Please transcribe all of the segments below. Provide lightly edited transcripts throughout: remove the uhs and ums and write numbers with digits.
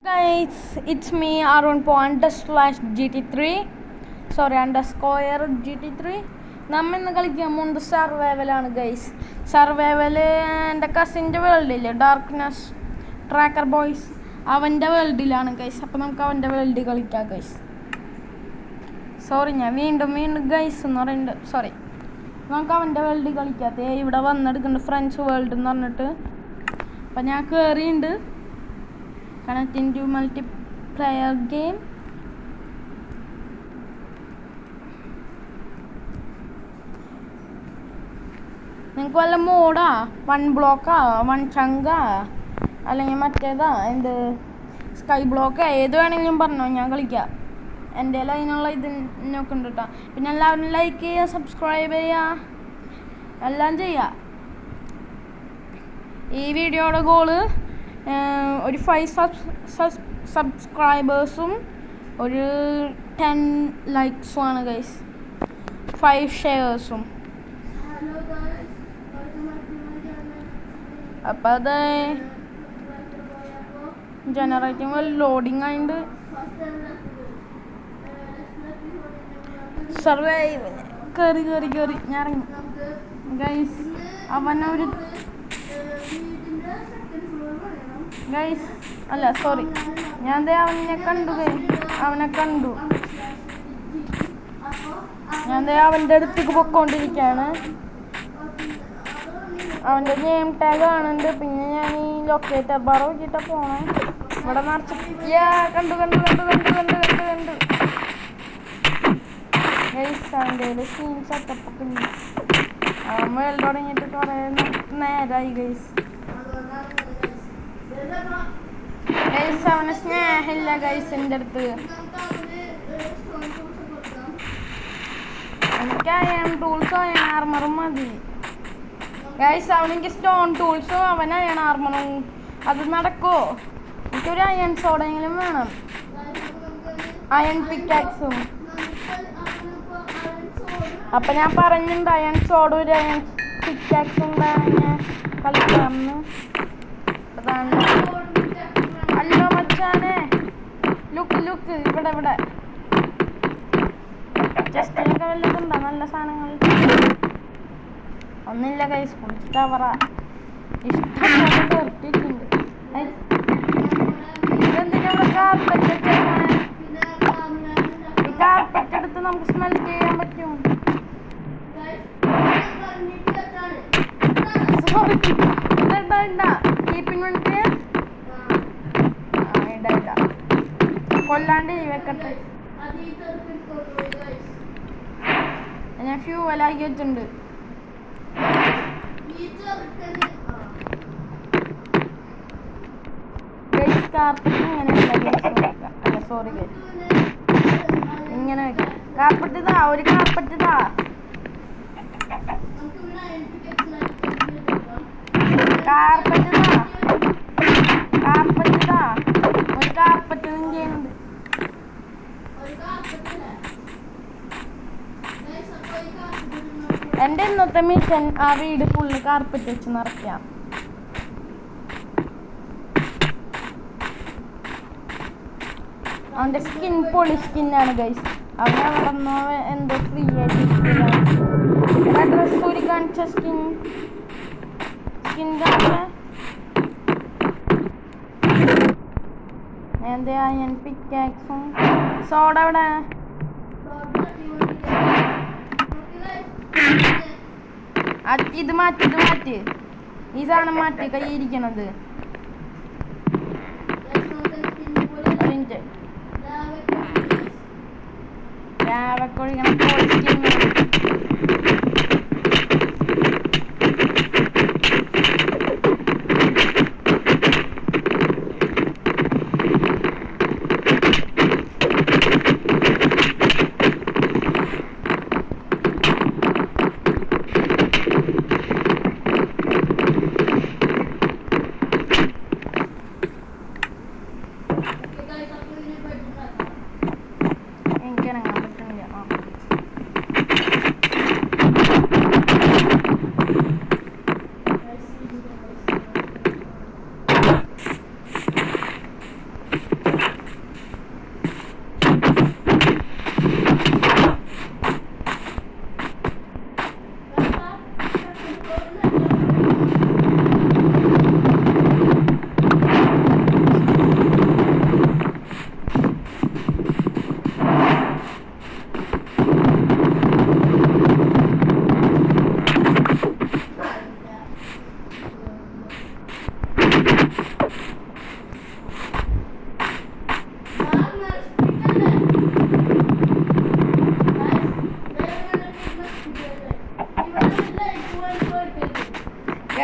Guys, it's me Arun./GT3 _ GT3. നമ്മ ഇന്ന് കളിക്കാൻ പോകുന്നത് സർവൈവലാണ് ഗൈസ്. സർവൈവല് എൻ്റെ കസിൻ്റെ വേൾഡില്ലേ, ഡാർക്ക്നെസ് ട്രാക്കർ ബോയ്സ്, അവൻ്റെ വേൾഡിലാണ് ഗൈസ്. അപ്പോൾ നമുക്ക് അവൻ്റെ വേൾഡിൽ കളിക്കാം ഗൈസ്. ഞാൻ വീണ്ടും ഗൈസ് എന്ന് പറയുന്നുണ്ട്. നമുക്ക് അവൻ്റെ വേൾഡിൽ കളിക്കാത്ത ഇവിടെ വന്നെടുക്കുന്നുണ്ട് ഫ്രണ്ട്സ് വേൾഡ് എന്ന് പറഞ്ഞിട്ട്. അപ്പം ഞാൻ കയറിയുണ്ട്. Connecting to multiplayer game. നിങ്ങൾക്ക് വല്ല മോഡാ, 1 ബ്ലോക്കാ, 1 ചങ്കാ, അല്ലെങ്കിൽ മറ്റേതാ എന്ത് സ്കൈ ബ്ലോക്ക്, ഏത് വേണമെങ്കിലും പറഞ്ഞോ, ഞാൻ കളിക്കാം. എൻ്റെ അതിനുള്ള ഇതിനൊക്കെ ഉണ്ട് കേട്ടോ. പിന്നെ എല്ലാവരും ലൈക്ക് ചെയ്യുക, സബ്സ്ക്രൈബ് ചെയ്യുക, എല്ലാം ചെയ്യുക. ഈ വീഡിയോയുടെ ഗോള് ഒരു 5 സബ്സ്ക്രൈബേഴ്സും ഒരു 10 ലൈക്സും ആണ് ഗൈസ്. 5 ഷെയർസും. അപ്പം അത് ജനറേറ്റിംഗ് ലോഡിങ് ആയിട്ട് സർവൈവ് കയറി ഞാൻ ഇറങ്ങി ഗൈസ്. അവനൊരു ഗൈസ് അല്ല ഞാൻ അവനെ കണ്ടു. ഞാൻ അവൻ്റെ അടുത്തേക്ക് പൊക്കോണ്ടിരിക്കുകയാണ്. അവൻ്റെ നെയിം ടാഗ് കാണുന്നുണ്ട്. പിന്നെ ഞാൻ ഈ ലൊക്കേറ്റർ ബാർ നോക്കിയിട്ടാണ് പോണേ. ഇവിടെ നിറച്ച് കണ്ടു ഗൈസ്. അവൻ്റെ സീൻ സെറ്റപ്പൊക്കെ ഉണ്ട്. അവൻ വേൾഡ് തുടങ്ങിയിട്ട് കുറേ നേരമായി ഗൈസ്. അവന് സ്നേഹമില്ല ഗൈസ് എൻ്റെ അടുത്ത്. എനിക്ക് അയൺ ടൂൾസോ അയൺ ആർമറും മതി ഗൈസ്. അവനെനിക്ക് സ്റ്റോൺ ടൂൾസോ അവൻ അയൺ ആർമറും അത് നടക്കുമോ? എനിക്കൊരു അയൺ സോഡെങ്കിലും വേണം, അയൺ പിക്കാക്സും. അപ്പം ഞാൻ പറഞ്ഞിട്ടുണ്ട് അയൺ സോഡ ഒരു അയൺ പിക്കാക്സും കളിക്കാമെന്ന്. അതാണ് അല്ലോ മച്ചാനെ. ലുക്ക് ഇവിടെ ചെസ്റ്റിലൊക്കെ വല്ലതുണ്ടോ നല്ല സാധനങ്ങൾ? ഒന്നില്ല കൈസ്. ഫുൾ ടവറാ. ഇഷ്ടംപോലെ തീർത്തിട്ടുണ്ട്. ഇതെന്തിനാ ഇവിടെ കാർപ്പറ്റ് വെച്ചേക്കണേ? ഈ കാർപ്പറ്റ് എടുത്ത് നമുക്ക് സ്മെൽറ്റ് ചെയ്യാൻ പറ്റും. കീപ്പിംഗ് വേണ്ടിട്ട് കൊല്ലാണ്ട് വെക്കട്ടെ. ഞാൻ ഫ്യൂവലാക്കി വെച്ചിട്ടുണ്ട്. കാർപ്പറ്റ് ഇങ്ങനെ വെക്കാം. കാർപ്പറ്റ് ഇതാ, ഒരു കാർപ്പറ്റ് ഇതാ. ഒരു കാർപ്പറ്റ് ചെയ്യുന്നുണ്ട്. എൻ്റെ ഇന്നത്തെ മിഷൻ ആ വീട് ഫുള്ള് കാർപ്പറ്റ് വെച്ച് നിറയ്ക്കാം. അവൻ്റെ സ്കിൻ പൊളി സ്കിന്നാണ് ഗൈസ്. അവിടെ നിന്നോ എന്തോ ഫ്രീ ആയിട്ട് ഡ്രസ് കൂടി കാണിച്ച സ്കിൻ കാണിച്ച എന്താ ഞാൻ പിക്കാക്സും സോഡ അവിടെ. ഇത് മാറ്റി ഈ സാധനം മാറ്റി കയ്യിരിക്കണത്. രാവക്കൊഴിക്കണം.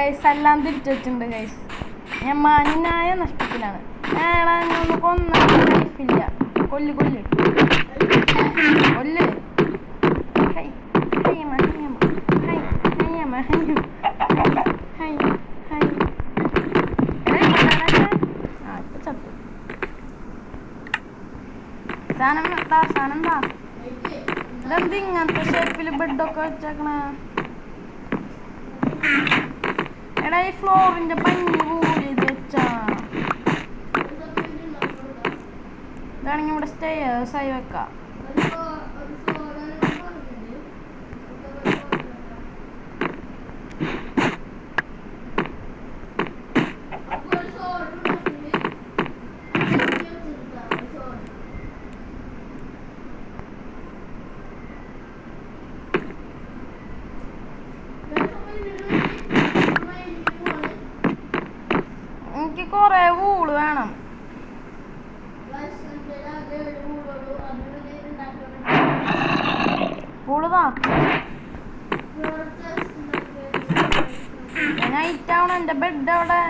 ഗൈസ് എല്ലാം തിരിച്ചു വെച്ചിട്ടുണ്ട് ഗൈസ്. ഞാൻ മാന്യനായ നഷ്ടത്തിലാണ്. ഒന്ന് കൊന്ന ലൈഫില്ല. കൊല്ല് കൊല്ല് കൊല്ല്. ഹൈ ഹൈ ഹൈ ഹൈ ഹൈ ആ ഇപ്പൊ ചത്തു. സാധനം എന്താ ഇതെന്ത് ഇങ്ങനത്തെ ഷേപ്പിൽ ബെഡൊക്കെ വെച്ചേക്കണ? എടാ ഈ ഫ്ലോറിന്റെ പഞ്ഞി പോലും ഇത് വെച്ചാ ഇതാണെങ്കിൽ ഇവിടെ സ്റ്റേഴ്സായി വെക്കാം. എനിക്ക് കൊറേ വൂള് വേണം. വൂളുതാ നൈറ്റാവണം. എന്റെ ബെഡ് അവിടെ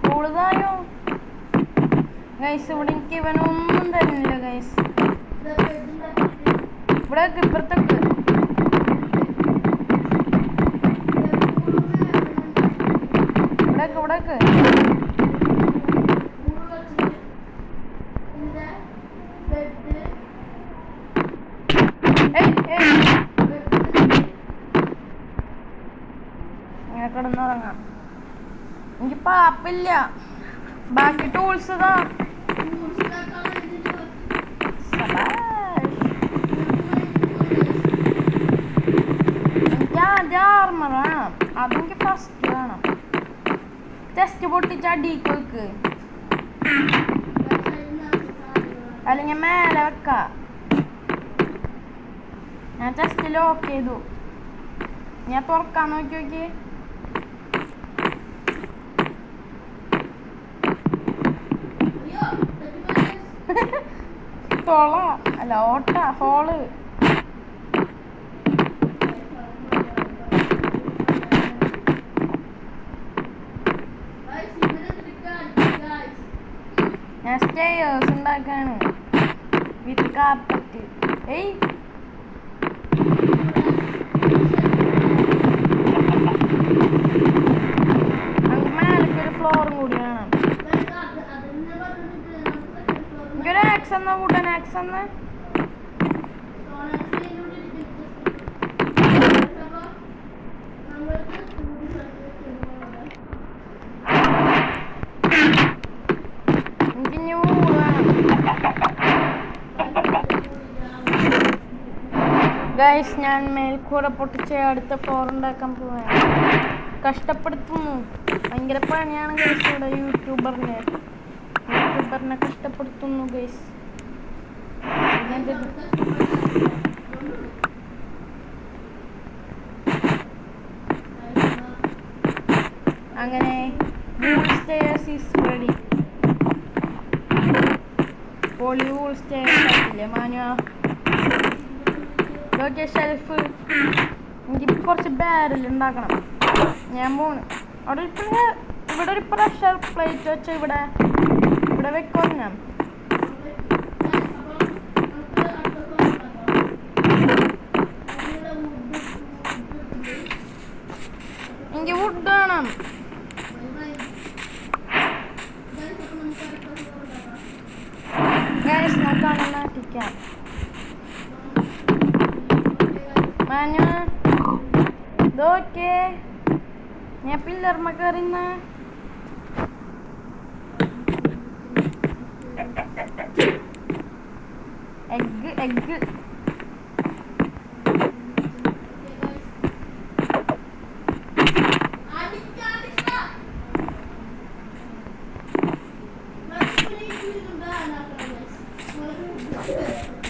വൂളുതായോ ഗൈസ്? ഇവിടെ എനിക്ക് ഇവനൊന്നും തരുന്നില്ല ഗൈസ്. ഇവിടെ ഇപ്പുറത്തേക്ക് ഇവിടേക്ക് ഇങ്ങനെ കിടന്നുറങ്ങാം. എനിക്ക് പാപ്പില്ല. ബാക്കി ടൂൾസ് ഇതാ. എനിക്ക് ആദ്യം ആർമർ വേണം. അതെനിക്ക് ഫസ്റ്റ് വേണം. ടെസ്റ്റ് പൊട്ടിച്ച് അടിക്ക് വെക്ക്, അല്ലെങ്കിൽ മേലെ വെക്ക. ഞാൻ ടെസ്റ്റ് ലോക്ക് ചെയ്തു. ഞാൻ തുറക്കാൻ നോക്കി നോക്കി. തൊള അല്ല ഓട്ട ഹോള്. ഞാൻ സ്റ്റേഴ്സ് ഉണ്ടാക്കാണ് വിത്ത് കാർപ്പറ്റ്. ഏയ് നമുക്ക് മേലക്കൊരു ഫ്ലോറും കൂടി വേണം. എനിക്കൊരു ആക്സ് എന്നാ കൂട്ടാൻ. ആക്സ് എന്ന് ഗൈസ്, ഞാൻ മേൽക്കൂര പൊട്ടിച്ച് അടുത്ത ഫ്ലോർ ഉണ്ടാക്കാൻ പോവാണ്. കഷ്ടപ്പെടുത്തുന്നു. ഭയങ്കര പണിയാണ് ഗൈസ്. ഇവിടെ യൂട്യൂബറിനെ കഷ്ടപ്പെടുത്തുന്നു ഗൈസ്. അങ്ങനെ സ്റ്റേഴ്സ് ഈസ് റെഡി. പോളിവൂൾ സ്റ്റേഴ്സ് ആയില്ലേ മാനുവ? ഇതൊക്കെ ഷെൽഫ്. എനിക്ക് കുറച്ച് ബാരൽ ഉണ്ടാക്കണം. ഞാൻ പോണ് അവിടെ. ഇവിടെ ഒരു പ്രഷർ പ്ലേറ്റ് വെച്ച ഇവിടെ വെക്കുമോ? ഞാൻ എനിക്ക് വുഡ് വേണം. ഗൈസ് നോക്കാണ് നാട്ടിക്കാം. മാനു ഇതൊക്കെ ഞാൻ പില്ലർമ കയറുന്ന എഗ്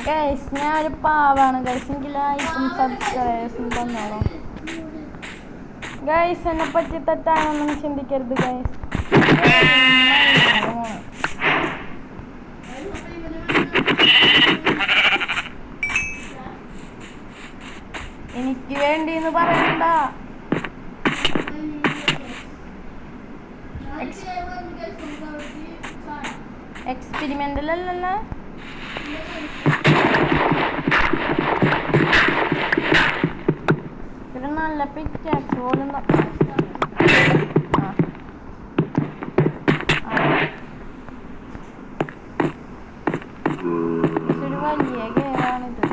ഗൈസ്, ഞാനൊരു പാവാണ് ഗൈസ്. എനിക്ക് ലൈക്കും സബ്സ്ക്രൈബേഴ്സും തന്നോളൂ ഗൈസ്. എന്നെ പറ്റി തെറ്റാണെന്നൊന്നും ചിന്തിക്കരുത് ഗൈസ്. എനിക്ക് വേണ്ടിന്ന് പറയണ്ട. എക്സ്പെരിമെന്റലല്ലല്ലോ. ഒരു നല്ല പിക്കാക്സ് പോലും ഒരു വലിയ ഗെയറാണിത്.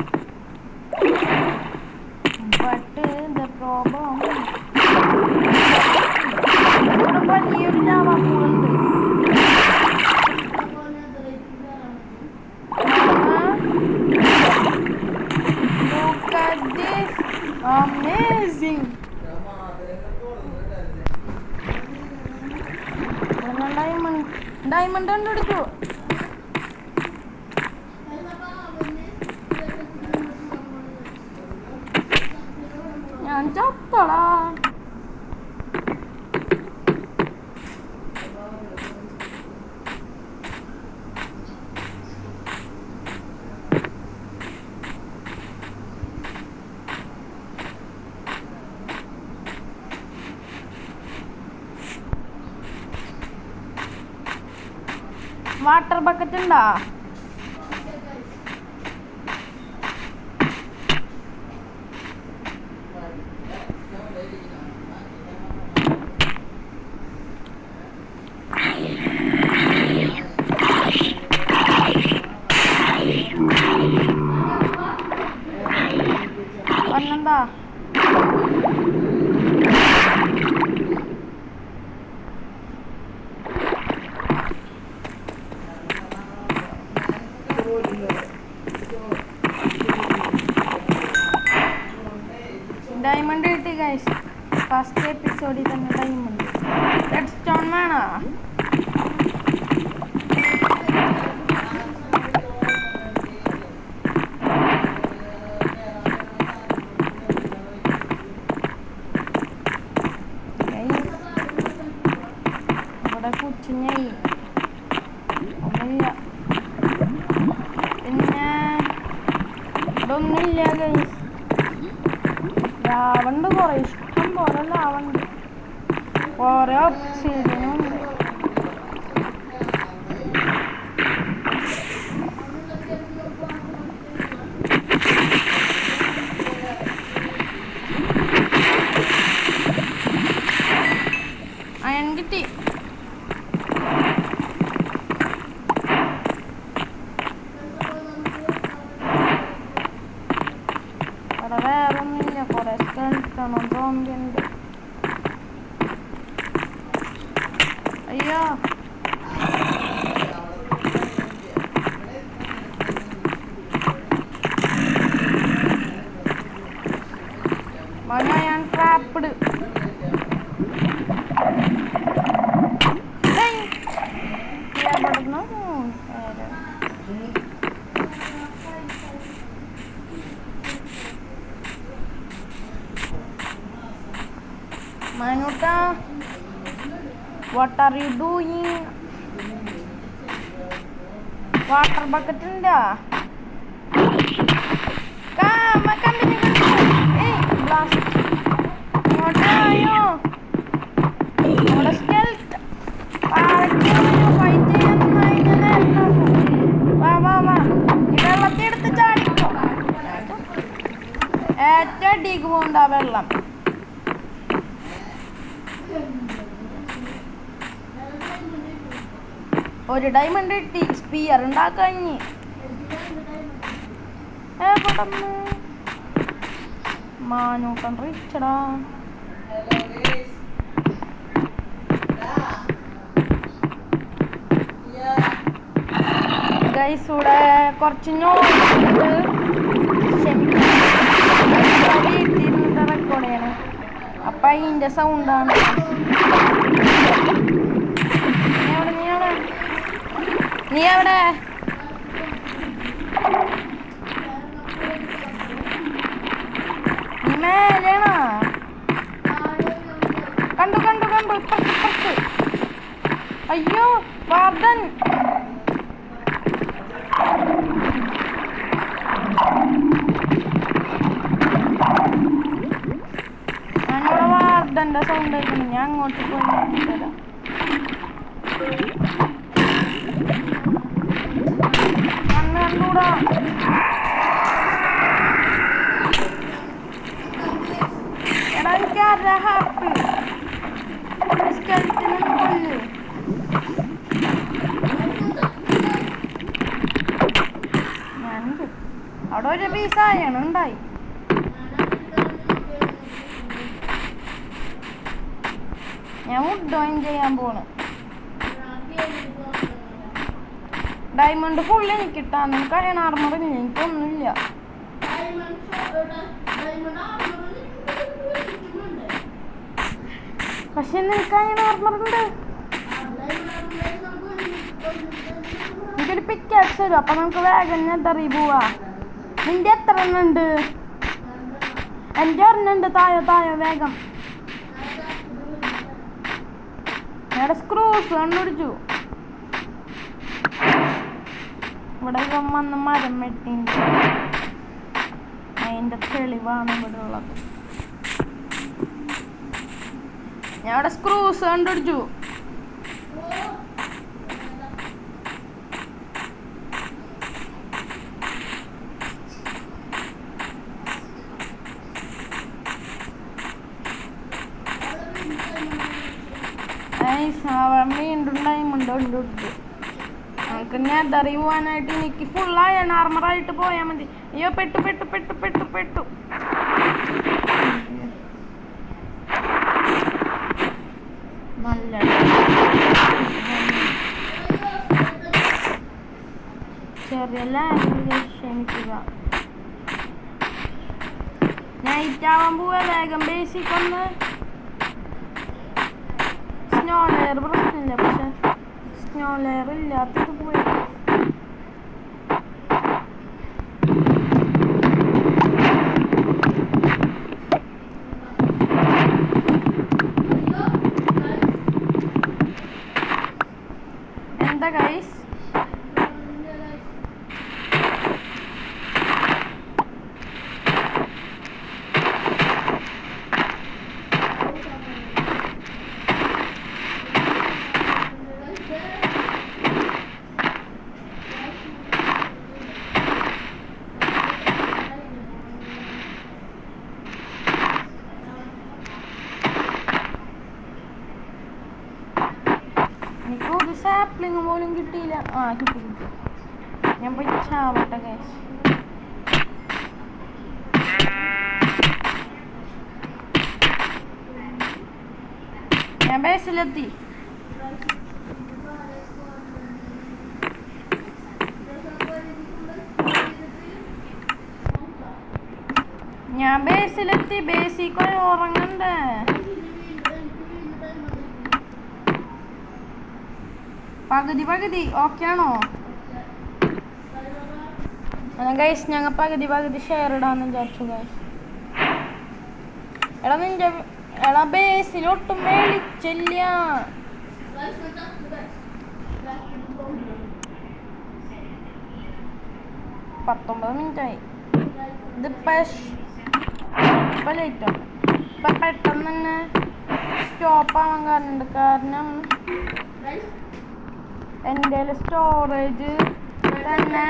ബട്ട് ദ പ്രോബ്ലം വലിയൊരു ലാവാപ്പൂളുണ്ട്. Look at this, amazing. Diamond കണ്ടെടുത്തു. ഞാൻ ചത്തടാ. വാട്ടർ ബക്കറ്റ് ഉണ്ടോ? വന്നെന്താ? ഡയമണ്ട് കിട്ടി ഗൈസ്. ഫസ്റ്റ് എപ്പിസോഡിൽ തന്നെ ഡയമണ്ട്. റെഡ് സ്റ്റോൺ വേണോ? ഇവിടെ കുച്ചിഞ്ഞായി ഒന്നുമില്ല. പിന്നെ ഇതൊന്നുമില്ല ഗൈസ്. ലാവുണ്ട്, കുറേ ഇഷ്ടം പോലെ ലാവുണ്ട്, കുറേ ഒബ്സിഡിയനും ഉണ്ട്. അയൺ കിട്ടി. അവിടെ വേറൊന്നുമില്ല, കുറേ സ്കെൽട്ടണോ സോംബി ഉണ്ട്. അയ്യോ ഞാൻ trapped. Manuta, what are you doing? Water bucket unda. Makan ini. Blast. Ayo. Ada skeleton. Fight ചെയ്യാനൊന്നും വാ. വെള്ളത്തിലെടുത്ത് ചാടിക്കോ. ഏറ്റവും അടിക്ക് പോകണ്ട വെള്ളം. ഒരു ഡയമണ്ട് കിട്ടി. സ്പിയർ ഉണ്ടാക്കഞ്ഞി. മാനൂട്ടൻ റിച്ചടാ. ഗൈസ് ഇവിടെ കുറച്ച് നോയിസുണ്ട്. വീട്ടിലിരുന്നിട്ട് റെക്കോർഡ് ചെയ്യണം. അപ്പം അതിൻ്റെ സൗണ്ടാണ്. നീ എവിടെ? നീ മേലെയാണോ? കണ്ടു ഇപ്പുറത്ത്. അയ്യോ വാർഡൻ. ഞാനിവിടെ വാർഡൻ്റെ സൗണ്ട് കേൾക്കുന്നു. ഞാൻ അങ്ങോട്ട് പോയി നോക്കിത്തരാം. കൂടാ. എടാ എനിക്ക് ആരാ ഹാപ്പി സ്കെൽറ്റിനൊന്ന് കൊല്ല്. ഞാനുണ്ട് അവിടെ ഒരു പീസായാണ് ഉണ്ടായി. ഞാൻ വുഡ് ജോയിൻ ചെയ്യാൻ പോണ്. ഡയമണ്ട് ഫുള്ള് എനിക്ക് ഇട്ടാ. നിനക്ക് അയൺ ആർമർ ഇല്ല, എനിക്കൊന്നുമില്ല. പക്ഷെ നിനക്ക് അയൺ ആർമർ ഉണ്ട്. എനിക്കൊരു പിക്കാക്സ് തരും, അപ്പൊ നമുക്ക് വേഗം നെതറി പോവാ. നിന്റെ എത്ര എണ്ണം ഉണ്ട്? എൻ്റെ ഒരെണ്ണുണ്ട്. താഴെ വേഗം. ഞങ്ങളുടെ സ്ക്രൂസ് കണ്ടുപിടിച്ചു. ഇവിടെ ഇവൻ വന്ന് മരം വെട്ടി, അതിൻ്റെ തെളിവാണ് ഇവിടെ ഉള്ളത്. ഞങ്ങളുടെ സ്ക്രൂസ് കണ്ടുപിടിച്ചു. വീണ്ടും ഡയമണ്ട് കണ്ടുപിടിച്ചു. നമുക്ക് നെതറി പോവാനായിട്ട് എനിക്ക് ഫുൾ അയൺ ആർമറായിട്ട് പോയാൽ മതി. അയ്യോ പെട്ടു. നല്ല ചെറിയ ലാംഗ്വേജ് ക്ഷമിക്കുക. നൈറ്റ് ആവാൻ പോവാ. വേഗം ബേസിക് ഒന്ന് സ്നോ ലെയർ പ്രശ്നമില്ല, പക്ഷെ സ്നോ ലെയർ ഇല്ലാത്തത് പോയി. എന്താ ഗൈസ്? എനിക്ക് ഒരു സാപ്ലിങ് പോലും കിട്ടിയില്ല. കിട്ടി. ഞാൻ പോയി ചാവട്ടെ ഗൈസ്. ഞാൻ ബേസിലെത്തി. ബേസിക് ഉറങ്ങണ്ടേ? പകുതി ഓക്കെ ആണോ? ഗൈസ് ഞങ്ങൾ പകുതി ഷെയർ ഇടാന്ന് വിചാരിച്ചു ഗൈസ്. എടാ ബേസിലൊട്ടും മേളിച്ചില്ല. 19 മിനിറ്റായി. ഇതിപ്പോൾ ലേറ്റാണ്. ഇപ്പം പെട്ടെന്ന് തന്നെ സ്റ്റോപ്പ് ആവാൻ കാരണം എൻ്റെ സ്റ്റോറേജ് തന്നെ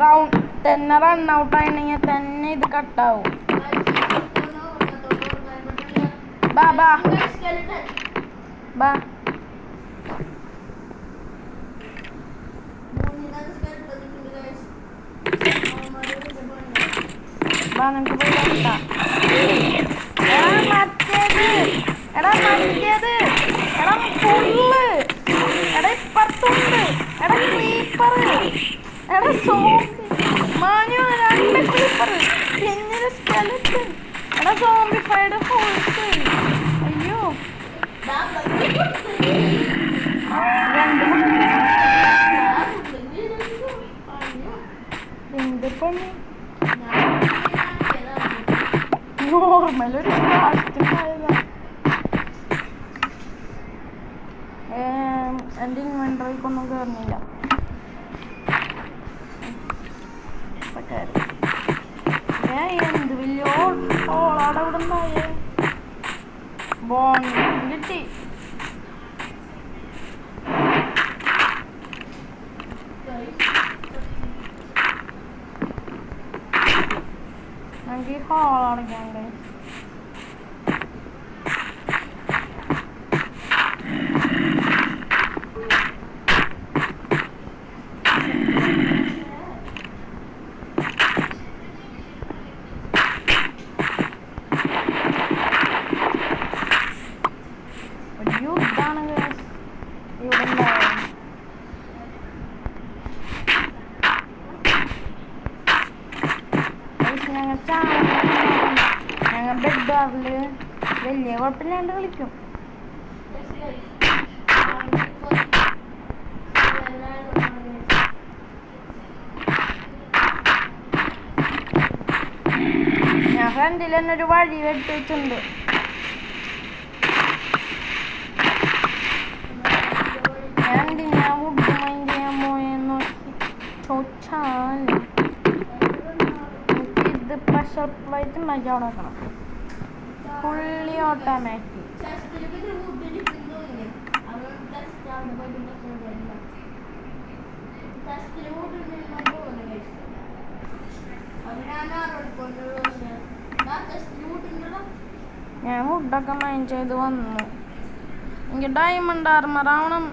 റൺ ഔട്ട് ആയിട്ടുണ്ടെങ്കിൽ തന്നെ ഇത് കട്ടാവും. ബാ നമുക്ക് പോയി എടാ ഫുള്ള് ഇപ്പുറത്തുണ്ട്. എടാ ക്രീപ്പർ, എടാ സോംബി മാനു 2 ക്രീപ്പർ, പിന്നൊരു സ്കെലറ്റൻ, എടാ സോംബിഫൈഡ് ഹോഴ്സ്. അയ്യോ എന്ത് പണി. നോർമലൊരു എൻ്റെ ഇൻവെന്ററിക്കൊന്നും കയറുന്നില്ല. എന്ത് വലിയ ഓളാടെ ഇവിടെ ഉണ്ടായേ. ബോൺ കിട്ടി. നമുക്ക് ഹോൾ അടയ്ക്കാണ്ട്. യുദ്ധാണ് ഇവിടെ ഉണ്ടായത്. ഞങ്ങൾ ബെഡ് ബാറില് വലിയ കുഴപ്പമില്ലാണ്ട് കളിക്കും. ഞാൻ ഫ്രണ്ടിൽ തന്നെ ഒരു വഴി വെട്ടി വെച്ചിട്ടുണ്ട്. ഞാൻ എന്തിനാ വുഡ് മൈൻഡ് ചെയ്യാൻ പോയെന്ന് ചോദിച്ചാൽ ഇത് പ്രഷർ പ്ലേറ്റ് ഉണ്ടാക്കി അവിടെ വെക്കണം. Fully automatic. ഞാൻ വുഡൊക്കെ മൈൻഡ് ചെയ്ത് വന്നു. എനിക്ക് ഡയമണ്ട് ആർമർ ആവണം.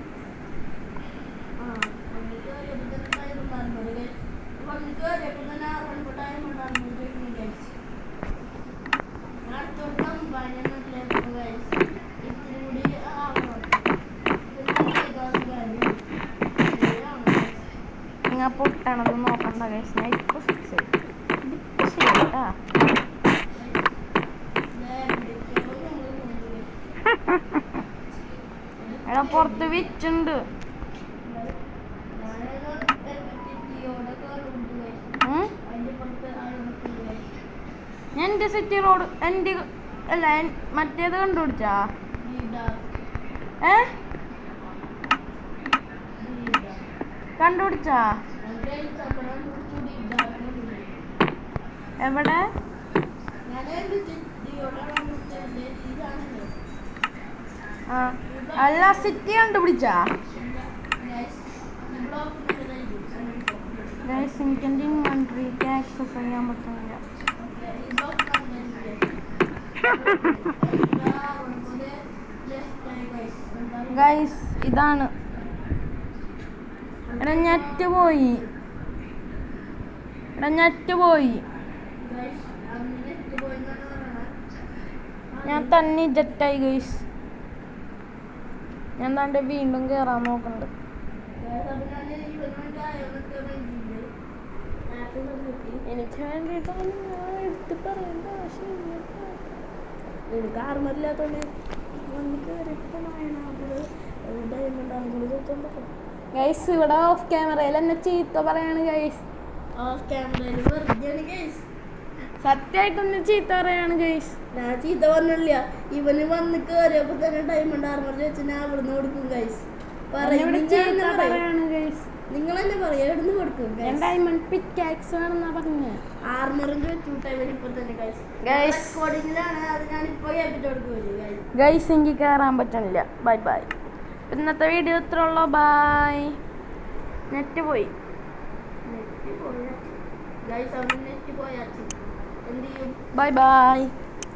ഞാൻ പൊട്ടണത് നോക്കണ്ട ഗൈസ്. ഞാൻ ഇപ്പൊ ഫിക്സ് ചെയ്തു. ഇതിപ്പോ ശരിയാ. എടാ പുറത്ത് വിച്ചുണ്ട്. ഞാൻ എൻ്റെ സിറ്റി റോഡ് എൻ്റെ അല്ല മറ്റേത് കണ്ടുപിടിച്ചാ കണ്ടുപിടിച്ചാ എവിടെ? ആ അല്ല സിറ്റി കണ്ടുപിടിച്ചാ? എനിക്ക് എൻ്റെ ഇൻവെന്ററിക്ക് ആക്സസ് ചെയ്യാൻ പറ്റുന്നില്ല. ഗൈസ് ഇതാണ്. എടാ നെറ്റ് പോയി. ഞാൻ തന്നെ ജെറ്റായി ഗൈസ്. ഞാൻ താണ്ട് വീണ്ടും കയറാൻ നോക്കുന്നുണ്ട്. എനിക്ക് വേണ്ടിയിട്ടാണ് ഞാൻ എടുത്ത് പറയേണ്ട ആവശ്യമില്ല. എനിക്ക് ആർമറില്ലാത്തോണ്ട് ഗൈസ് ഇവിടെ ഓഫ് ക്യാമറയിൽ എന്നെ ചീത്ത പറയാണ് ഗൈസ്. ഓഫ് ക്യാമറയിൽ വെറുതെയാണ് ഗൈസ്. സത്യമായിട്ടൊന്ന് ചീത്ത പറയാണ് ഗൈസ്. ഞാൻ ചീത്ത പറഞ്ഞില്ല. ഇവന് വന്ന് കയറിയപ്പോ തന്നെ ഡയമണ്ട് ആർമർ വെച്ച് ഞാൻ അവിടുന്ന് കൊടുക്കും ഗൈസ്. പറയാണ് ഗൈസ്. നിങ്ങൾ തന്നെ പറയാ എവിടുന്ന് കൊടുക്കും? ഡയമണ്ട് പിക്കാക്സ് ആണെന്നാ പറഞ്ഞ. ആർമറിന്റെ ഗൈസ് എനിക്ക് കയറാൻ പറ്റണില്ല. Bye bye. ഇന്നത്തെ വീഡിയോ ഇത്ര ഉള്ളൂ. ബൈ. നെറ്റ് പോയി. Bye bye.